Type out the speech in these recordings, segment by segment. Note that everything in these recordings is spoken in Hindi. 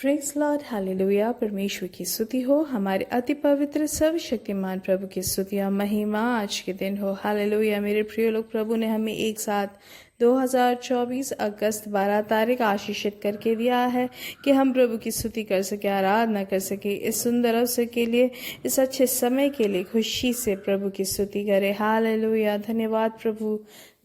Praise Lord, hallelujah. परमेश्वर की स्तुति हो। हमारे अति पवित्र सर्वशक्तिमान प्रभु की स्तुति और महिमा आज के दिन हो। हालेलुया। मेरे प्रिय लोग, प्रभु ने हमें एक साथ 2024 अगस्त 12 तारीख आशीषित करके दिया है कि हम प्रभु की स्तुति कर सके, आराधना कर सके। इस सुंदर अवसर के लिए, इस अच्छे समय के लिए खुशी से प्रभु की स्तुति करें। हालेलुया। धन्यवाद प्रभु,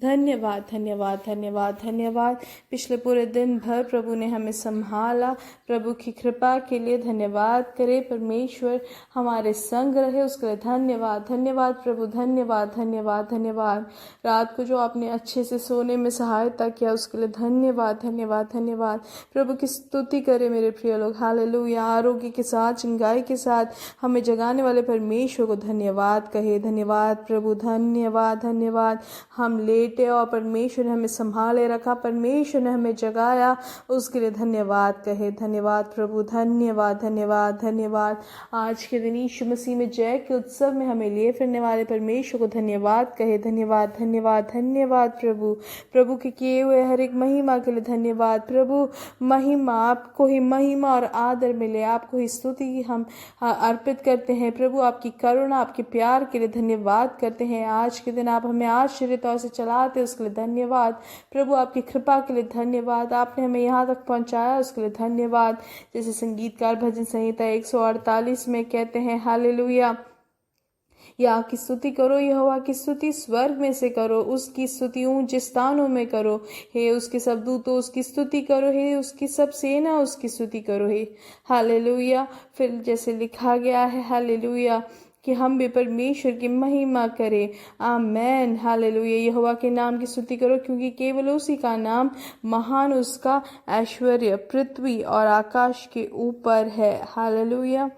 धन्यवाद धन्यवाद धन्यवाद धन्यवाद। पिछले पूरे दिन भर प्रभु ने हमें संभाला। प्रभु की कृपा के लिए धन्यवाद करें। परमेश्वर हमारे संग रहे, उसके लिए धन्यवाद धन्यवाद प्रभु, धन्यवाद धन्यवाद धन्यवाद। रात को जो आपने अच्छे से सोने में सहायता किया, उसके लिए धन्यवाद धन्यवाद धन्यवाद। प्रभु की स्तुति करें मेरे प्रिय लोग। हालेलुया। आरोग्य के साथ, चंगाई के साथ हमें जगाने वाले परमेश्वर को धन्यवाद कहे। धन्यवाद प्रभु, धन्यवाद धन्यवाद। हम लेटे और परमेश्वर ने हमें संभाले रखा, परमेश्वर ने हमें जगाया, उसके लिए धन्यवाद कहे। धन्यवाद प्रभु, धन्यवाद धन्यवाद धन्यवाद। आज के दिन यीशु मसीह में जय के उत्सव में हमें लिए फिरने वाले परमेश्वर को धन्यवाद कहे। धन्यवाद धन्यवाद धन्यवाद प्रभु। प्रभु के किए हुए हर एक महिमा के लिए धन्यवाद प्रभु। महिमा आपको ही, महिमा और आदर मिले, आपको ही स्तुति हम अर्पित करते हैं प्रभु। आपकी करुणा, आपके प्यार के लिए धन्यवाद करते हैं। आज के दिन आप हमें आश्चर्य तौर से चलाते, उसके लिए धन्यवाद प्रभु। आपकी कृपा के लिए धन्यवाद। आपने हमें यहाँ तक पहुँचाया, उसके लिए धन्यवाद। जैसे संगीतकार भजन संहिता 148 में कहते हैं, हालेलुया। या की स्तुति करो, यहोवा की स्तुति स्वर्ग में से करो, उसकी स्तुति ऊंचे स्थानों में करो। हे उसके सब दूतों उसकी स्तुति करो, हे उसकी सब सेना उसकी स्तुति करो। हे हालेलुया। फिर जैसे लिखा गया है, हालेलुया, कि हम भी परमेश्वर की महिमा करें। आमेन। हालेलुया। यहोवा के नाम की स्तुति करो, क्योंकि केवल उसी का नाम महान, उसका ऐश्वर्य पृथ्वी और आकाश के ऊपर है। हालेलुया।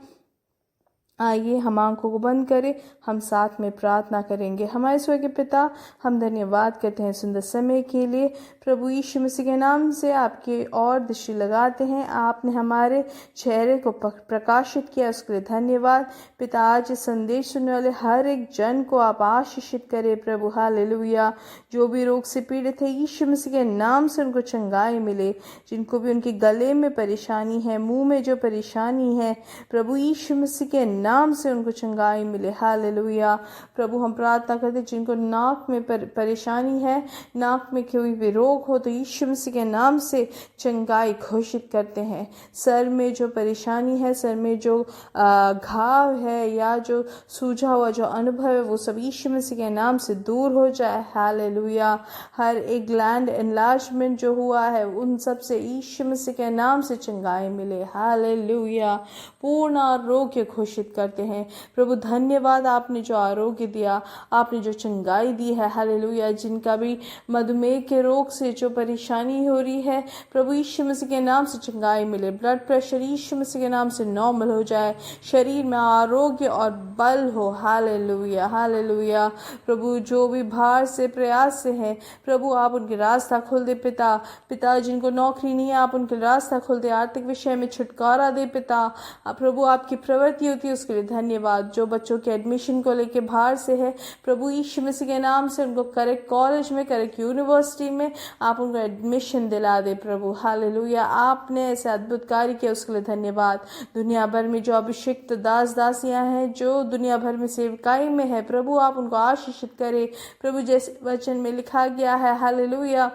आइए हम आंखों को बंद करें, हम साथ में प्रार्थना करेंगे। हमारे स्वर्गीय पिता, हम धन्यवाद करते हैं सुंदर समय के लिए। प्रभु यीशु मसीह के नाम से आपकी और दृष्टि लगाते हैं। आपने हमारे चेहरे को प्रकाशित किया, उसके लिए धन्यवाद पिता। आज संदेश सुनने वाले हर एक जन को आप आशीषित करें प्रभु। हालेलुया। जो भी रोग से पीड़ित है, यीशु मसीह के नाम से उनको चंगाई मिले। जिनको भी उनके गले में परेशानी है, मुंह में जो परेशानी है, प्रभु यीशु मसीह के नाम से उनको चंगाई मिले। हालेलुया। प्रभु हम प्रार्थना करते, जिनको नाक में परेशानी है, नाक में कोई भी रोग हो, तो यीशु मसीह के नाम से चंगाई घोषित करते हैं। सर में जो परेशानी है, सर में जो घाव है या जो सूझा हुआ जो अनुभव है, वो सब यीशु मसीह के नाम से दूर हो जाए। हालेलुया। हर एक ग्लैंड एनलार्जमेंट जो हुआ है, उन सब से यीशु मसीह के नाम से चंगाई मिले। हालेलुया। पूर्ण आरोग्य घोषित करते हैं प्रभु। धन्यवाद, आपने जो आरोग्य दिया, आपने जो चंगाई दी है। हालेलुया। जिनका भी मधुमेह के रोग से जो परेशानी हो रही है, प्रभु यीशु मसीह के नाम से चंगाई मिले। ब्लड प्रेशर यीशु मसीह के नाम से नॉर्मल हो जाए। शरीर में आरोग्य और बल हो। हालेलुया। हालेलुया। प्रभु जो भी भार से, प्रयास से हैं, प्रभु आप उनके रास्ता खोल दे पिता। पिता जिनको नौकरी नहीं है, आप उनके रास्ता खोल दे। आर्थिक विषय में छुटकारा दे पिता। प्रभु आपकी प्रवृत्ति होती है, उसके लिए धन्यवाद। जो बच्चों के एडमिशन को लेके बाहर से है, प्रभु यीशु मसीह के नाम से उनको करेक्ट कॉलेज में, करेक्ट यूनिवर्सिटी में आप उनको एडमिशन दिला दे प्रभु। हालेलुया। आपने ऐसे अद्भुत कार्य किया, उसके लिए धन्यवाद। दुनिया भर में जो अभिषिक्त दास दासियां हैं, जो दुनिया भर में सेवकाई में है, प्रभु आप उनको आशीषित करें प्रभु। जैसे वचन में लिखा गया है, हालेलुया,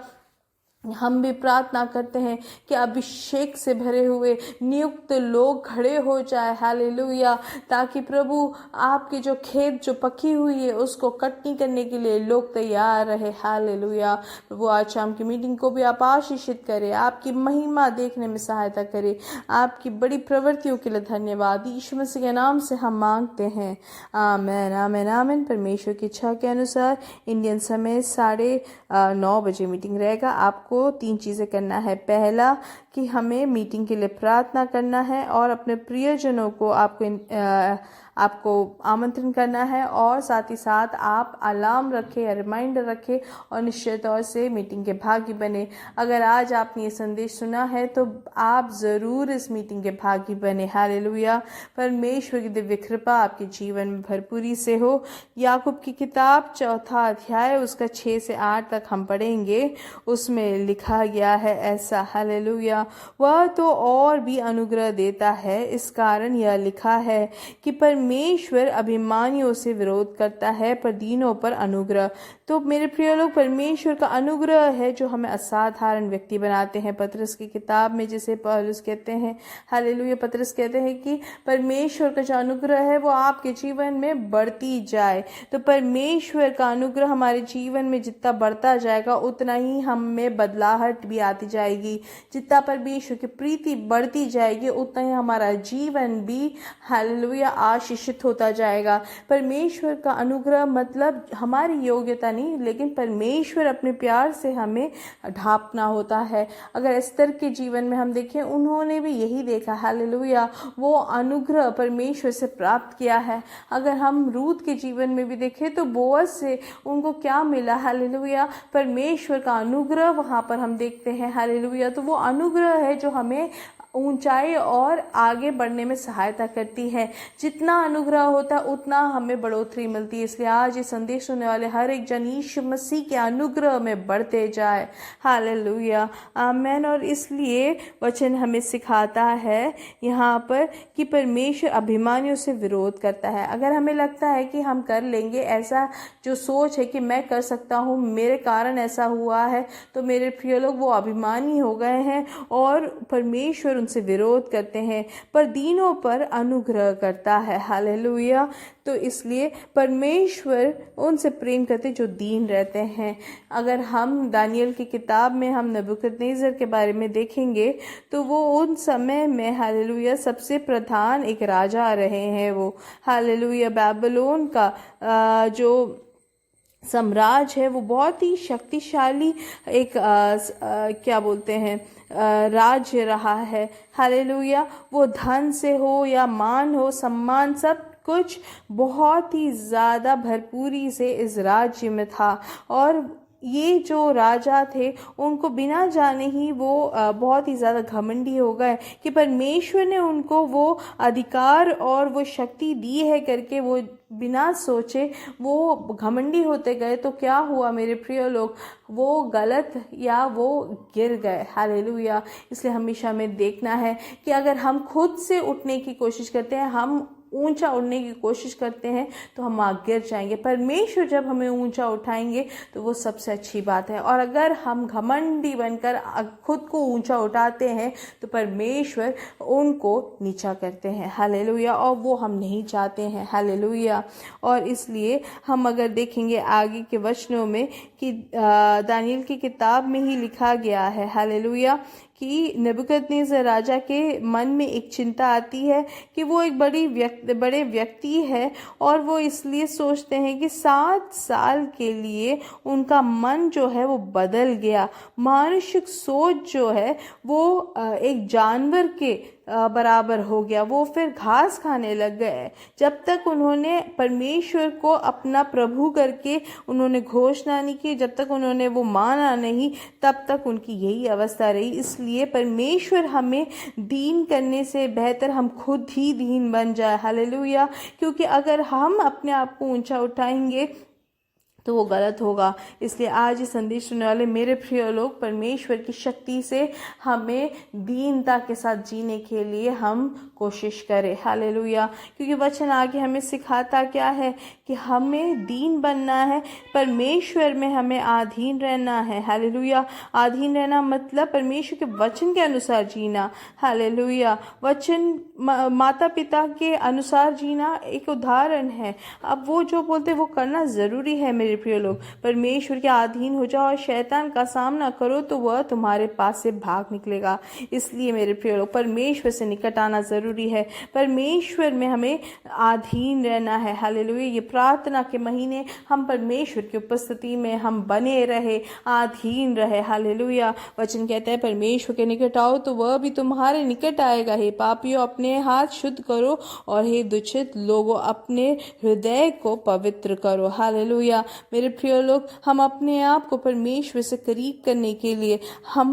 हम भी प्रार्थना करते हैं कि अभिषेक से भरे हुए नियुक्त लोग खड़े हो जाए। हालेलुया। ताकि प्रभु आपकी जो खेत जो पकी हुई है, उसको कटनी करने के लिए लोग तैयार रहे। हालेलुया। प्रभु आज शाम की मीटिंग को भी आप आशीषित करें, आपकी महिमा देखने में सहायता करें। आपकी बड़ी प्रवृत्तियों के लिए धन्यवाद। यीशु मसीह के नाम से हम मांगते हैं, आमेन आमेन आमेन। परमेश्वर की इच्छा के अनुसार इंडियन समय 9:30 बजे मीटिंग रहेगा। आपको 3 चीजें करना है। पहला कि हमें मीटिंग के लिए प्रार्थना करना है और अपने प्रियजनों को आपको आपको आमंत्रण करना है और साथ ही साथ आप अलार्म रखें, रिमाइंडर रखें और निश्चित तौर से मीटिंग के भागी बने। अगर आज आपने ये संदेश सुना है तो आप ज़रूर इस मीटिंग के भागी बने। हालेलुया। परमेश्वर की दिव्य कृपा आपके जीवन में भरपूरी से हो। याकूब की किताब 4 अध्याय उसका 6 से 8 तक हम पढ़ेंगे। उसमें लिखा गया है ऐसा, हालेलुया। वह तो और भी अनुग्रह देता है, इस कारण यह लिखा है कि परमेश्वर अभिमानियों से विरोध करता है पर दीनों पर अनुग्रह। तो मेरे प्रिय लोग, परमेश्वर का अनुग्रह है जो हमें असाधारण व्यक्ति बनाते हैं। पतरस की किताब में जिसे पौलुस कहते हैं, हालेलुया, पतरस कहते हैं कि परमेश्वर का जो अनुग्रह है वो आपके जीवन में बढ़ती जाए। तो परमेश्वर का अनुग्रह हमारे जीवन में जितना बढ़ता जाएगा उतना ही हम में बदलाहट भी आती जाएगी। जितना परमेश्वर की प्रीति बढ़ती जाएगी उतना ही हमारा जीवन भी, हालेलुया, आशीषित होता जाएगा। परमेश्वर का अनुग्रह मतलब हमारी योग्यता नहीं, लेकिन परमेश्वर अपने प्यार से हमें ढांपना होता है। अगर एस्तर के जीवन में हम देखें, उन्होंने भी यही देखा, हालेलुया, वो अनुग्रह परमेश्वर से प्राप्त किया है। अगर हम रूत के जीवन में भी देखें तो बोअज से उनको क्या मिला, हालेलुया, परमेश्वर का अनुग्रह वहां पर हम देखते हैं, हालेलुया। तो वो अनुग्रह है जो हमें ऊंचाई और आगे बढ़ने में सहायता करती है। जितना अनुग्रह होता है उतना हमें बढ़ोतरी मिलती है। इसलिए आज ये संदेश सुनने वाले हर एक जन यीशु मसीह के अनुग्रह में बढ़ते जाए, हालेलुया, आमेन। और इसलिए वचन हमें सिखाता है यहाँ पर कि परमेश्वर अभिमानियों से विरोध करता है। अगर हमें लगता है कि हम कर लेंगे, ऐसा जो सोच है कि मैं कर सकता हूँ, मेरे कारण ऐसा हुआ है, तो मेरे प्रिय लोग वो अभिमानी हो गए हैं और परमेश्वर उनसे विरोध करते हैं, पर दीनों पर अनुग्रह करता है, हालेलुया। तो इसलिए परमेश्वर उनसे प्रेम करते जो दीन रहते हैं। अगर हम दानियल की किताब में हम नबूकदनेस्सर के बारे में देखेंगे तो वो उन समय में, हालेलुया, सबसे प्रधान एक राजा रहे हैं वो, हालेलुया। बाबिलोन का जो साम्राज्य है वो बहुत ही शक्तिशाली एक क्या बोलते हैं राज्य रहा है, हालेलुया। वो धन से हो या मान हो, सम्मान, सब कुछ बहुत ही ज़्यादा भरपूरी से इस राज्य में था। और ये जो राजा थे उनको बिना जाने ही वो बहुत ही ज़्यादा घमंडी हो गए कि परमेश्वर ने उनको वो अधिकार और वो शक्ति दी है करके वो बिना सोचे वो घमंडी होते गए। तो क्या हुआ मेरे प्रिय लोग, वो गलत या वो गिर गए, हालेलुया। इसलिए हमेशा हमें देखना है कि अगर हम खुद से उठने की कोशिश करते हैं, हम ऊंचा उड़ने की कोशिश करते हैं तो हम गिर जाएंगे। परमेश्वर जब हमें ऊंचा उठाएंगे तो वो सबसे अच्छी बात है। और अगर हम घमंडी बनकर खुद को ऊंचा उठाते हैं तो परमेश्वर उनको नीचा करते हैं, हालेलुया, और वो हम नहीं चाहते हैं, हालेलुया। और इसलिए हम अगर देखेंगे आगे के वचनों में कि दानियल की किताब में ही लिखा गया है, हालेलुया, कि नबूकदनेस्सर राजा के मन में एक चिंता आती है कि वो एक बड़े व्यक्ति है और वो इसलिए सोचते हैं कि 7 साल के लिए उनका मन जो है वो बदल गया। मानसिक सोच जो है वो एक जानवर के बराबर हो गया। वो फिर घास खाने लग गए। जब तक उन्होंने परमेश्वर को अपना प्रभु करके उन्होंने घोषणा नहीं की, जब तक उन्होंने वो माना नहीं, तब तक उनकी यही अवस्था रही। इसलिए परमेश्वर हमें दीन करने से बेहतर हम खुद ही दीन बन जाए, हालेलुया। क्योंकि अगर हम अपने आप को ऊंचा उठाएंगे तो वो गलत होगा। इसलिए आज ये संदेश सुनने वाले मेरे प्रिय लोग, परमेश्वर की शक्ति से हमें दीनता के साथ जीने के लिए हम कोशिश करें, हालेलुया। क्योंकि वचन आगे हमें सिखाता क्या है कि हमें दीन बनना है, परमेश्वर में हमें आधीन रहना है, हालेलुया। आधीन रहना मतलब परमेश्वर के वचन के अनुसार जीना, हालेलुया। वचन माता पिता के अनुसार जीना एक उदाहरण है। अब वो जो बोलते वो करना ज़रूरी है मेरे मेरे प्रिय लोग, परमेश्वर के अधीन हो जाओ और शैतान का सामना करो तो वह तुम्हारे पास से भाग निकलेगा। इसलिए मेरे प्रिय लोग, परमेश्वर से निकट आना जरूरी है, परमेश्वर में हमें अधीन रहना है। हालेलुया। ये प्रार्थना के महीने हम परमेश्वर की उपस्थिति में हम बने रहे, अधीन रहे। हालेलुया। वचन कहता है परमेश्वर के निकट आओ तो वह भी तुम्हारे निकट आएगा। हे पापियों, अपने हाथ शुद्ध करो और हे दुष्ट लोगों, अपने हृदय को पवित्र करो। हालेलुया। मेरे प्रिय लोग, हम अपने आप को परमेश्वर से करीब करने के लिए हम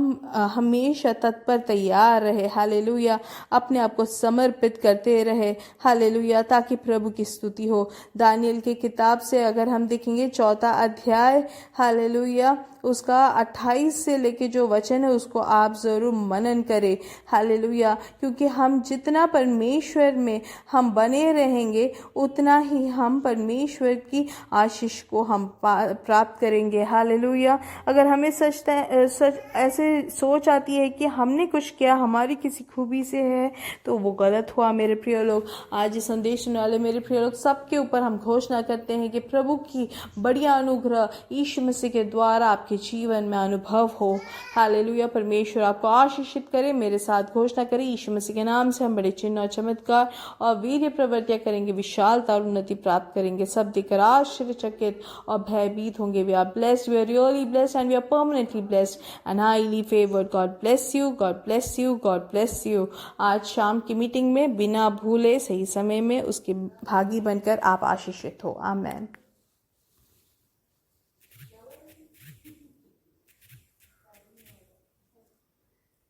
हमेशा तत्पर तैयार रहे। हालेलुया। अपने आप को समर्पित करते रहे। हालेलुया। ताकि प्रभु की स्तुति हो। दानियल की किताब से अगर हम देखेंगे 4 अध्याय, हालेलुया, उसका 28 से लेके जो वचन है उसको आप जरूर मनन करें। हालेलुया। क्योंकि हम जितना परमेश्वर में हम बने रहेंगे उतना ही हम परमेश्वर की आशीष को हम प्राप्त करेंगे। हालेलुया। अगर हमें सच ऐसे सोच आती है कि हमने कुछ किया, हमारी किसी खूबी से है, तो वो गलत हुआ। मेरे प्रिय लोग, आज इस संदेश सुनने वाले मेरे प्रिय लोग, सबके ऊपर हम घोषणा करते हैं कि प्रभु की बढ़िया अनुग्रह यीशु मसीह के द्वारा आपके जीवन में अनुभव हो। हालेलुया। परमेश्वर आपको आशीषित करे। मेरे साथ घोषणा करें, यीशु मसीह के नाम से हम बड़े चिन्ह और चमत्कार और वीर्य प्रवृत्तियां करेंगे, विशालता और उन्नति प्राप्त करेंगे, सब देखकर आश्चर्यचकित और भयभीत होंगे। We are blessed, we are really blessed and we are permanently blessed and highly favoured. God bless you, God bless you, God bless you. आज शाम की मीटिंग में बिना भूले सही समय में उसके भागी बनकर आप आशीषित हो। आमेन।